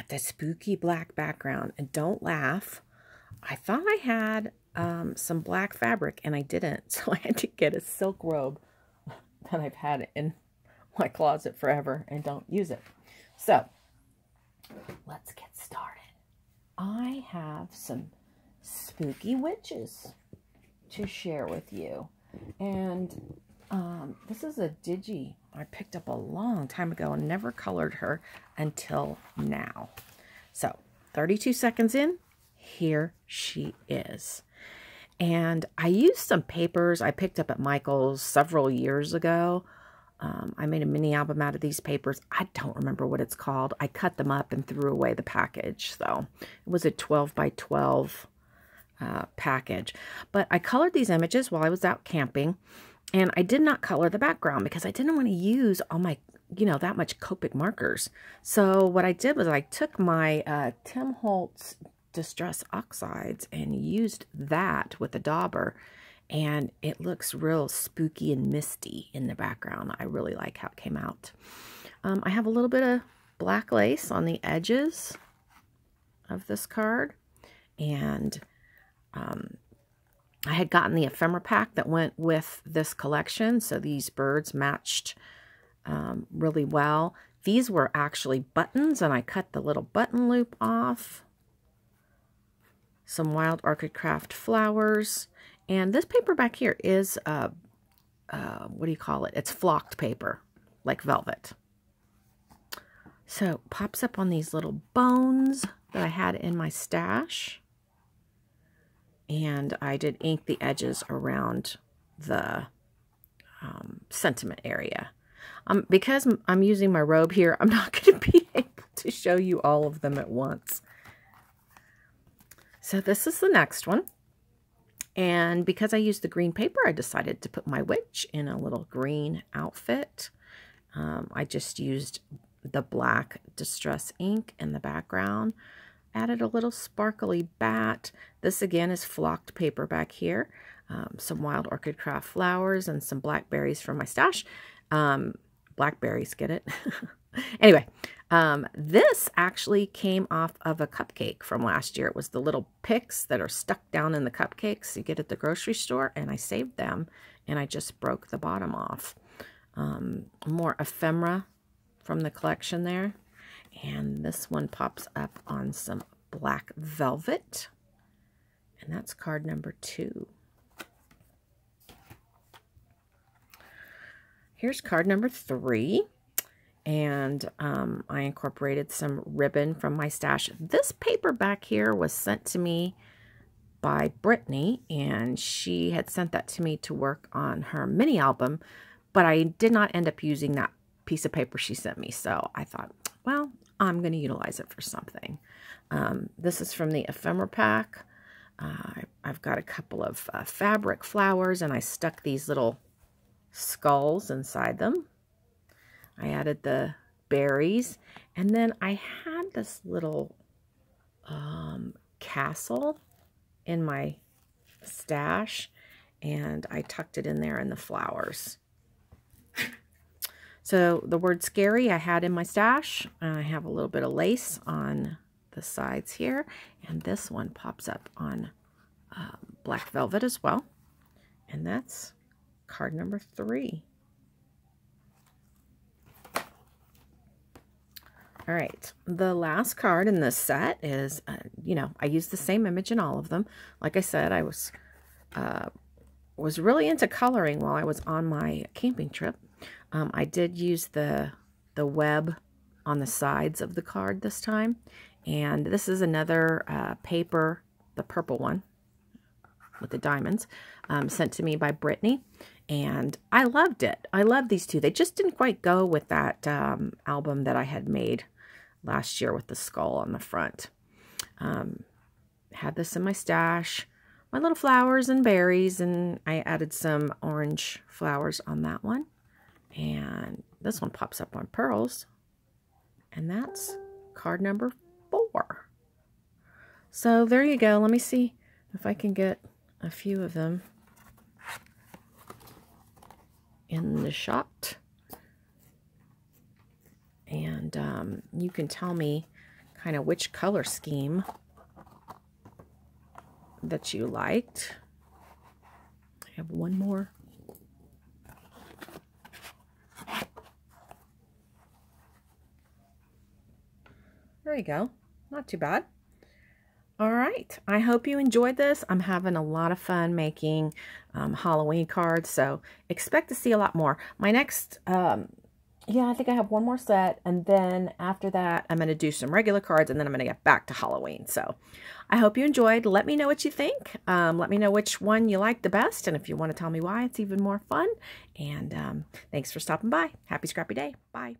got the spooky black background. And don't laugh. I thought I had some black fabric, and I didn't. So I had to get a silk robe that I've had in my closet forever and don't use it. So let's get started. I have some spooky witches to share with you. And this is a digi I picked up a long time ago and never colored her until now. So 32 seconds in, here she is. And I used some papers I picked up at Michael's several years ago. I made a mini album out of these papers. I don't remember what it's called. I cut them up and threw away the package. So it was a 12 by 12 package. But I colored these images while I was out camping. And I did not color the background because I didn't want to use all my, that much Copic markers. So what I did was I took my Tim Holtz Distress Oxides and used that with a dauber. And it looks real spooky and misty in the background. I really like how it came out. I have a little bit of black lace on the edges of this card. And I had gotten the ephemera pack that went with this collection. So these birds matched really well. These were actually buttons, and I cut the little button loop off. Some Wild Orchid Craft flowers. And this paper back here is, what do you call it? It's flocked paper, like velvet. So it pops up on these little bones that I had in my stash. And I did ink the edges around the sentiment area. Because I'm using my robe here, I'm not going to be able to show you all of them at once. So this is the next one. And because I used the green paper, I decided to put my witch in a little green outfit. I just used the black Distress ink in the background. Added a little sparkly bat. This again is flocked paper back here. Some Wild Orchid Craft flowers and some blackberries from my stash. Blackberries, get it? Anyway, this actually came off of a cupcake from last year. It was the little picks that are stuck down in the cupcakes you get at the grocery store, and I saved them, and I just broke the bottom off. More ephemera from the collection there, and this one pops up on some black velvet, and that's card number 2. Here's card number 3. And I incorporated some ribbon from my stash. This paper back here was sent to me by Brittany, and she had sent that to me to work on her mini album, but I did not end up using that piece of paper she sent me. So I thought, well, I'm going to utilize it for something. This is from the ephemera pack. I've got a couple of fabric flowers, and I stuck these little skulls inside them. I added the berries, and then I had this little castle in my stash, and I tucked it in there in the flowers. So the word scary I had in my stash. I have a little bit of lace on the sides here, and this one pops up on black velvet as well, and that's card number 3. All right, the last card in this set is, I used the same image in all of them. Like I said, I was really into coloring while I was on my camping trip. I did use the web on the sides of the card this time. And this is another paper, the purple one with the diamonds, sent to me by Brittany. And I loved it. I love these two. They just didn't quite go with that album that I had made last year with the skull on the front. Had this in my stash. My little flowers and berries, and I added some orange flowers on that one. And this one pops up on pearls. And that's card number 4. So there you go. Let me see if I can get a few of them in the shot. And you can tell me kind of which color scheme that you liked. I have one more. There you go. Not too bad. All right. I hope you enjoyed this. I'm having a lot of fun making Halloween cards, so expect to see a lot more. My next, yeah, I think I have one more set, and then after that, I'm going to do some regular cards, and then I'm going to get back to Halloween. So I hope you enjoyed. Let me know what you think. Let me know which one you like the best, and if you want to tell me why, it's even more fun. And thanks for stopping by. Happy Scrappy Day. Bye.